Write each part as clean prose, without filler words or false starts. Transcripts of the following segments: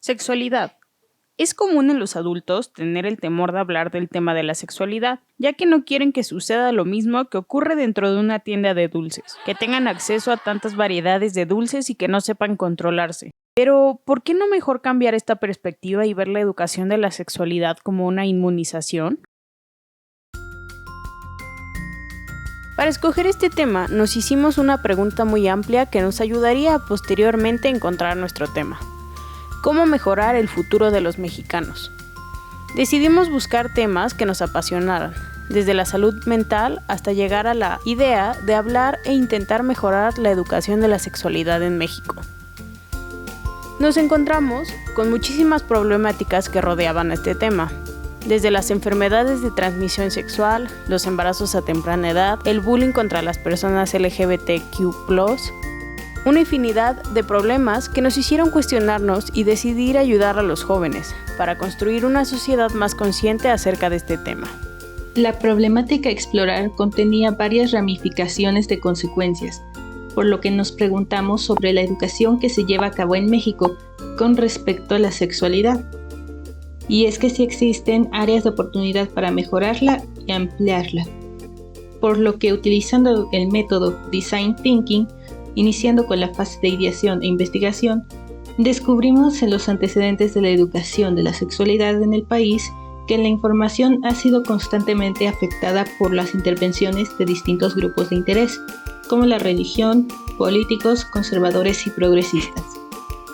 Sexualidad. Es común en los adultos tener el temor de hablar del tema de la sexualidad, ya que no quieren que suceda lo mismo que ocurre dentro de una tienda de dulces, que tengan acceso a tantas variedades de dulces y que no sepan controlarse. Pero, ¿por qué no mejor cambiar esta perspectiva y ver la educación de la sexualidad como una inmunización? Para escoger este tema, nos hicimos una pregunta muy amplia que nos ayudaría a posteriormente encontrar nuestro tema. ¿Cómo mejorar el futuro de los mexicanos? Decidimos buscar temas que nos apasionaran, desde la salud mental hasta llegar a la idea de hablar e intentar mejorar la educación de la sexualidad en México. Nos encontramos con muchísimas problemáticas que rodeaban este tema, desde las enfermedades de transmisión sexual, los embarazos a temprana edad, el bullying contra las personas LGBTQ+, una infinidad de problemas que nos hicieron cuestionarnos y decidir ayudar a los jóvenes para construir una sociedad más consciente acerca de este tema. La problemática a explorar contenía varias ramificaciones de consecuencias, por lo que nos preguntamos sobre la educación que se lleva a cabo en México con respecto a la sexualidad. Y es que sí existen áreas de oportunidad para mejorarla y ampliarla, por lo que utilizando el método Design Thinking, iniciando con la fase de ideación e investigación, descubrimos en los antecedentes de la educación de la sexualidad en el país que la información ha sido constantemente afectada por las intervenciones de distintos grupos de interés, como la religión, políticos, conservadores y progresistas.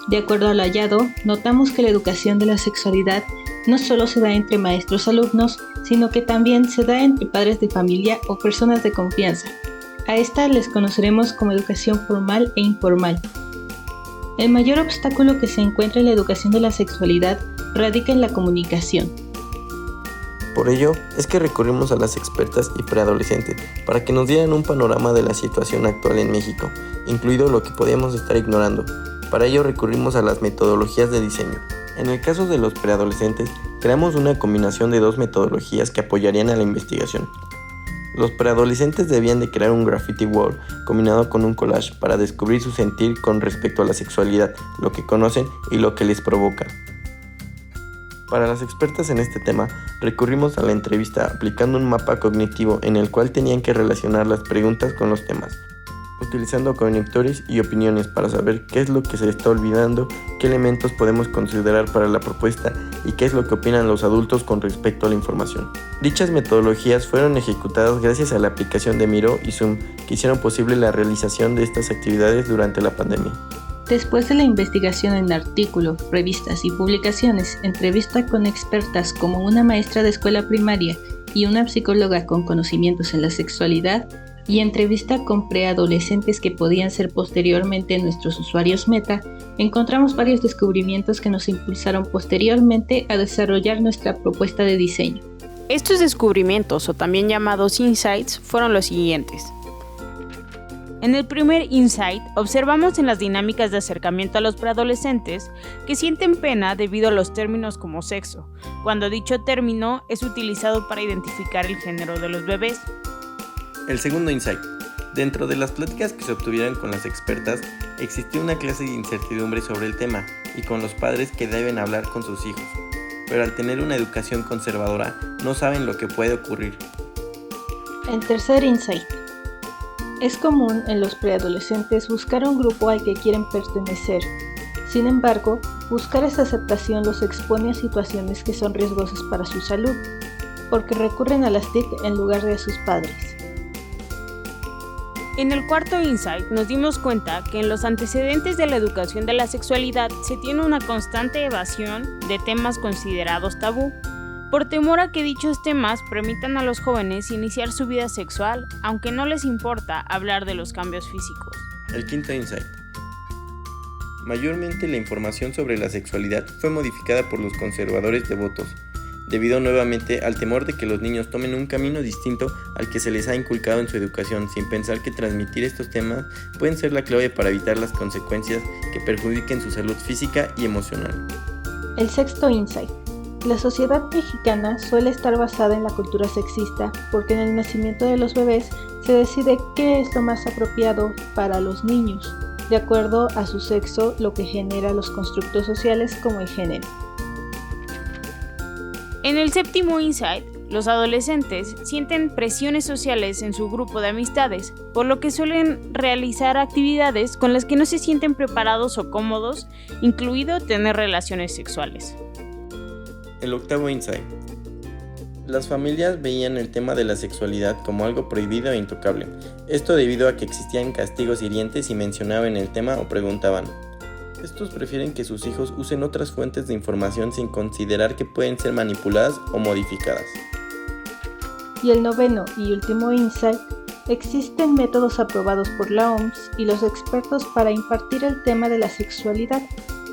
De acuerdo al hallado, notamos que la educación de la sexualidad no solo se da entre maestros-alumnos, sino que también se da entre padres de familia o personas de confianza. A esta les conoceremos como educación formal e informal. El mayor obstáculo que se encuentra en la educación de la sexualidad radica en la comunicación. Por ello, es que recurrimos a las expertas y preadolescentes para que nos dieran un panorama de la situación actual en México, incluido lo que podíamos estar ignorando. Para ello recurrimos a las metodologías de diseño. En el caso de los preadolescentes, creamos una combinación de dos metodologías que apoyarían a la investigación. Los preadolescentes debían de crear un graffiti wall combinado con un collage para descubrir su sentir con respecto a la sexualidad, lo que conocen y lo que les provoca. Para las expertas en este tema, recurrimos a la entrevista aplicando un mapa cognitivo en el cual tenían que relacionar las preguntas con los temas, utilizando conectores y opiniones para saber qué es lo que se está olvidando, qué elementos podemos considerar para la propuesta y qué es lo que opinan los adultos con respecto a la información. Dichas metodologías fueron ejecutadas gracias a la aplicación de Miro y Zoom, que hicieron posible la realización de estas actividades durante la pandemia. Después de la investigación en artículos, revistas y publicaciones, entrevista con expertas como una maestra de escuela primaria y una psicóloga con conocimientos en la sexualidad, y entrevista con preadolescentes que podían ser posteriormente nuestros usuarios meta, encontramos varios descubrimientos que nos impulsaron posteriormente a desarrollar nuestra propuesta de diseño. Estos descubrimientos, o también llamados insights, fueron los siguientes. En el primer insight, observamos en las dinámicas de acercamiento a los preadolescentes que sienten pena debido a los términos como sexo, cuando dicho término es utilizado para identificar el género de los bebés. El segundo insight. Dentro de las pláticas que se obtuvieron con las expertas, existió una clase de incertidumbre sobre el tema y con los padres que deben hablar con sus hijos, pero al tener una educación conservadora no saben lo que puede ocurrir. El tercer insight. Es común en los preadolescentes buscar un grupo al que quieren pertenecer. Sin embargo, buscar esa aceptación los expone a situaciones que son riesgosas para su salud, porque recurren a las TIC en lugar de a sus padres. En el cuarto insight nos dimos cuenta que en los antecedentes de la educación de la sexualidad se tiene una constante evasión de temas considerados tabú, por temor a que dichos temas permitan a los jóvenes iniciar su vida sexual, aunque no les importa hablar de los cambios físicos. El quinto insight. Mayormente la información sobre la sexualidad fue modificada por los conservadores devotos, debido nuevamente al temor de que los niños tomen un camino distinto al que se les ha inculcado en su educación, sin pensar que transmitir estos temas pueden ser la clave para evitar las consecuencias que perjudiquen su salud física y emocional. El sexto insight. La sociedad mexicana suele estar basada en la cultura sexista porque en el nacimiento de los bebés se decide qué es lo más apropiado para los niños. de acuerdo a su sexo, lo que genera los constructos sociales como el género. En el séptimo insight, los adolescentes sienten presiones sociales en su grupo de amistades, por lo que suelen realizar actividades con las que no se sienten preparados o cómodos, incluido tener relaciones sexuales. El octavo insight. Las familias veían el tema de la sexualidad como algo prohibido e intocable. Esto debido a que existían castigos hirientes si mencionaban el tema o preguntaban. Estos prefieren que sus hijos usen otras fuentes de información sin considerar que pueden ser manipuladas o modificadas. Y el noveno y último insight, existen métodos aprobados por la OMS y los expertos para impartir el tema de la sexualidad,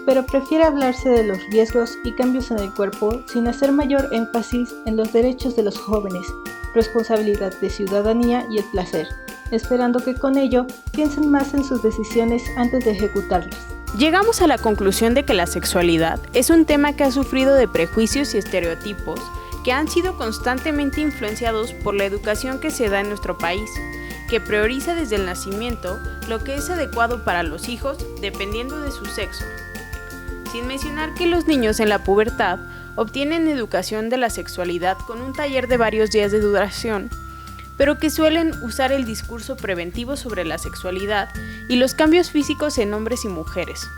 pero prefiere hablarse de los riesgos y cambios en el cuerpo sin hacer mayor énfasis en los derechos de los jóvenes, responsabilidad de ciudadanía y el placer, esperando que con ello piensen más en sus decisiones antes de ejecutarlas. Llegamos a la conclusión de que la sexualidad es un tema que ha sufrido de prejuicios y estereotipos que han sido constantemente influenciados por la educación que se da en nuestro país, que prioriza desde el nacimiento lo que es adecuado para los hijos dependiendo de su sexo. Sin mencionar que los niños en la pubertad obtienen educación de la sexualidad con un taller de varios días de duración, pero que suelen usar el discurso preventivo sobre la sexualidad y los cambios físicos en hombres y mujeres.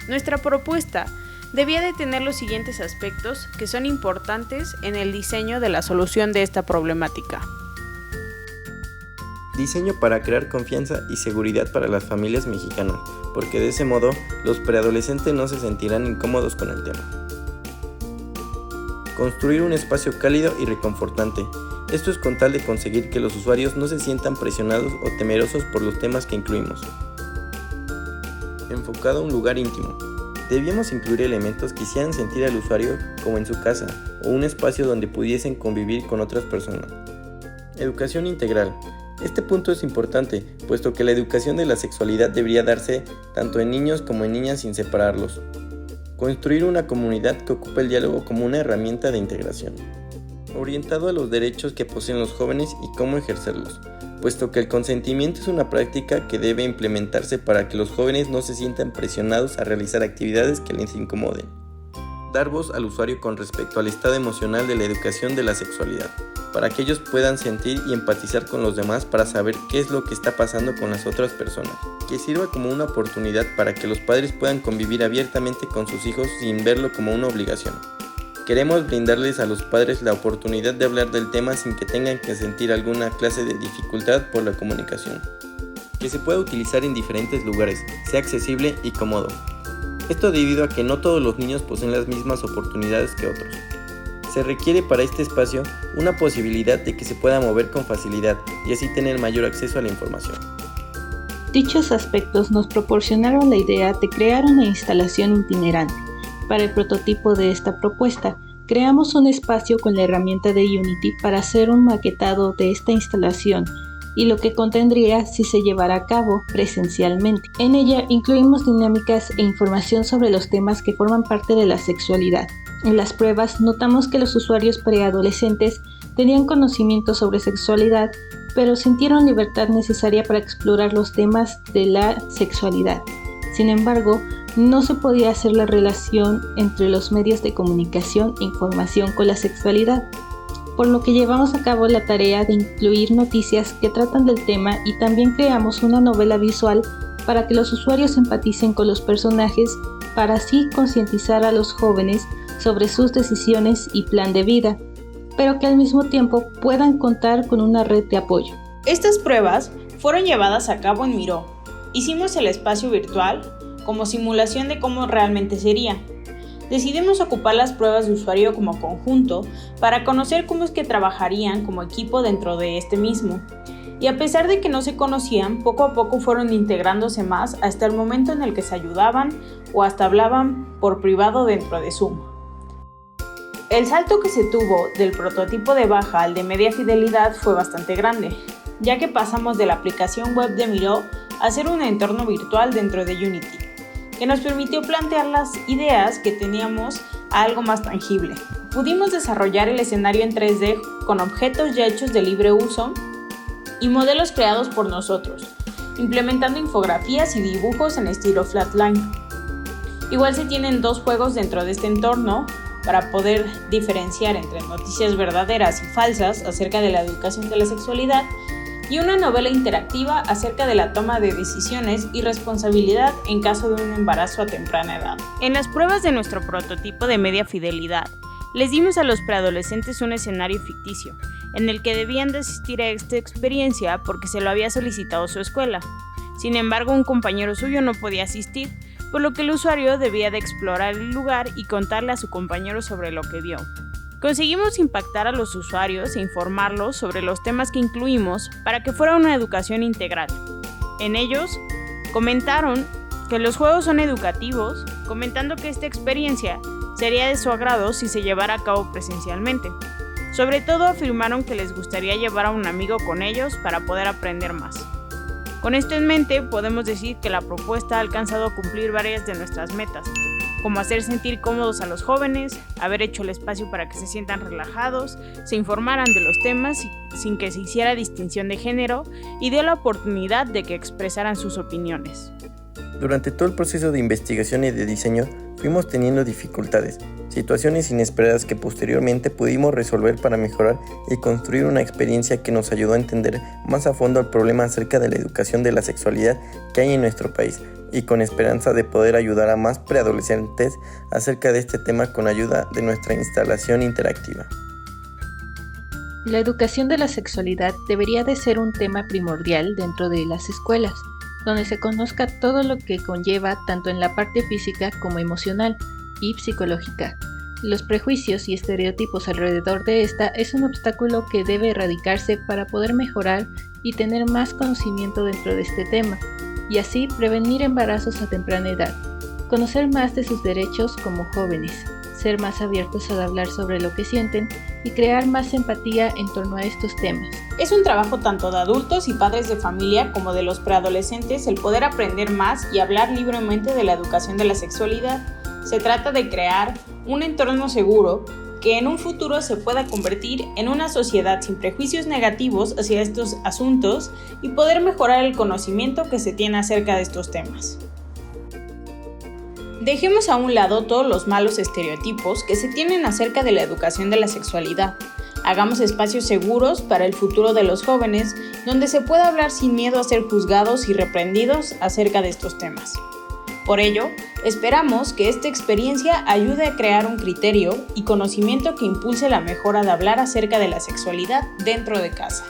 Nuestra propuesta debía de tener los siguientes aspectos que son importantes en el diseño de la solución de esta problemática. Diseño para crear confianza y seguridad para las familias mexicanas, porque de ese modo los preadolescentes no se sentirán incómodos con el tema. Construir un espacio cálido y reconfortante. Esto es con tal de conseguir que los usuarios no se sientan presionados o temerosos por los temas que incluimos. Enfocado a un lugar íntimo. Debíamos incluir elementos que hicieran sentir al usuario como en su casa o un espacio donde pudiesen convivir con otras personas. Educación integral. Este punto es importante, puesto que la educación de la sexualidad debería darse tanto en niños como en niñas sin separarlos. Construir una comunidad que ocupe el diálogo como una herramienta de integración. Orientado a los derechos que poseen los jóvenes y cómo ejercerlos, puesto que el consentimiento es una práctica que debe implementarse para que los jóvenes no se sientan presionados a realizar actividades que les incomoden. Dar voz al usuario con respecto al estado emocional de la educación de la sexualidad, para que ellos puedan sentir y empatizar con los demás para saber qué es lo que está pasando con las otras personas, que sirva como una oportunidad para que los padres puedan convivir abiertamente con sus hijos sin verlo como una obligación. Queremos brindarles a los padres la oportunidad de hablar del tema sin que tengan que sentir alguna clase de dificultad por la comunicación. Que se pueda utilizar en diferentes lugares, sea accesible y cómodo. Esto debido a que no todos los niños poseen las mismas oportunidades que otros. Se requiere para este espacio una posibilidad de que se pueda mover con facilidad y así tener mayor acceso a la información. Dichos aspectos nos proporcionaron la idea de crear una instalación itinerante. Para el prototipo de esta propuesta, creamos un espacio con la herramienta de Unity para hacer un maquetado de esta instalación y lo que contendría si se llevara a cabo presencialmente. En ella incluimos dinámicas e información sobre los temas que forman parte de la sexualidad. En las pruebas notamos que los usuarios preadolescentes tenían conocimiento sobre sexualidad, pero sintieron libertad necesaria para explorar los temas de la sexualidad. Sin embargo, no se podía hacer la relación entre los medios de comunicación e información con la sexualidad, por lo que llevamos a cabo la tarea de incluir noticias que tratan del tema y también creamos una novela visual para que los usuarios empaticen con los personajes para así concientizar a los jóvenes sobre sus decisiones y plan de vida, pero que al mismo tiempo puedan contar con una red de apoyo. Estas pruebas fueron llevadas a cabo en Miró. Hicimos el espacio virtual como simulación de cómo realmente sería. Decidimos ocupar las pruebas de usuario como conjunto para conocer cómo es que trabajarían como equipo dentro de este mismo. Y a pesar de que no se conocían, poco a poco fueron integrándose más hasta el momento en el que se ayudaban o hasta hablaban por privado dentro de Zoom. El salto que se tuvo del prototipo de baja al de media fidelidad fue bastante grande, ya que pasamos de la aplicación web de Miró a hacer un entorno virtual dentro de Unity, que nos permitió plantear las ideas que teníamos a algo más tangible. Pudimos desarrollar el escenario en 3D con objetos ya hechos de libre uso y modelos creados por nosotros, implementando infografías y dibujos en estilo flatline. Igual se tienen 2 juegos dentro de este entorno para poder diferenciar entre noticias verdaderas y falsas acerca de la educación de la sexualidad y una novela interactiva acerca de la toma de decisiones y responsabilidad en caso de un embarazo a temprana edad. En las pruebas de nuestro prototipo de media fidelidad, les dimos a los preadolescentes un escenario ficticio, en el que debían de asistir a esta experiencia porque se lo había solicitado su escuela. Sin embargo, un compañero suyo no podía asistir, por lo que el usuario debía de explorar el lugar y contarle a su compañero sobre lo que vio. Conseguimos impactar a los usuarios e informarlos sobre los temas que incluimos para que fuera una educación integral. En ellos, comentaron que los juegos son educativos, comentando que esta experiencia sería de su agrado si se llevara a cabo presencialmente. Sobre todo afirmaron que les gustaría llevar a un amigo con ellos para poder aprender más. Con esto en mente, podemos decir que la propuesta ha alcanzado a cumplir varias de nuestras metas, como hacer sentir cómodos a los jóvenes, haber hecho el espacio para que se sientan relajados, se informaran de los temas sin que se hiciera distinción de género y dio la oportunidad de que expresaran sus opiniones. Durante todo el proceso de investigación y de diseño, fuimos teniendo dificultades, situaciones inesperadas que posteriormente pudimos resolver para mejorar y construir una experiencia que nos ayudó a entender más a fondo el problema acerca de la educación de la sexualidad que hay en nuestro país, y con esperanza de poder ayudar a más preadolescentes acerca de este tema con ayuda de nuestra instalación interactiva. La educación de la sexualidad debería de ser un tema primordial dentro de las escuelas, donde se conozca todo lo que conlleva tanto en la parte física como emocional y psicológica. Los prejuicios y estereotipos alrededor de esta es un obstáculo que debe erradicarse para poder mejorar y tener más conocimiento dentro de este tema, y así prevenir embarazos a temprana edad, conocer más de sus derechos como jóvenes, ser más abiertos al hablar sobre lo que sienten y crear más empatía en torno a estos temas. Es un trabajo tanto de adultos y padres de familia como de los preadolescentes el poder aprender más y hablar libremente de la educación de la sexualidad. Se trata de crear un entorno seguro que en un futuro se pueda convertir en una sociedad sin prejuicios negativos hacia estos asuntos y poder mejorar el conocimiento que se tiene acerca de estos temas. Dejemos a un lado todos los malos estereotipos que se tienen acerca de la educación de la sexualidad. Hagamos espacios seguros para el futuro de los jóvenes, donde se pueda hablar sin miedo a ser juzgados y reprendidos acerca de estos temas. Por ello, esperamos que esta experiencia ayude a crear un criterio y conocimiento que impulse la mejora de hablar acerca de la sexualidad dentro de casa.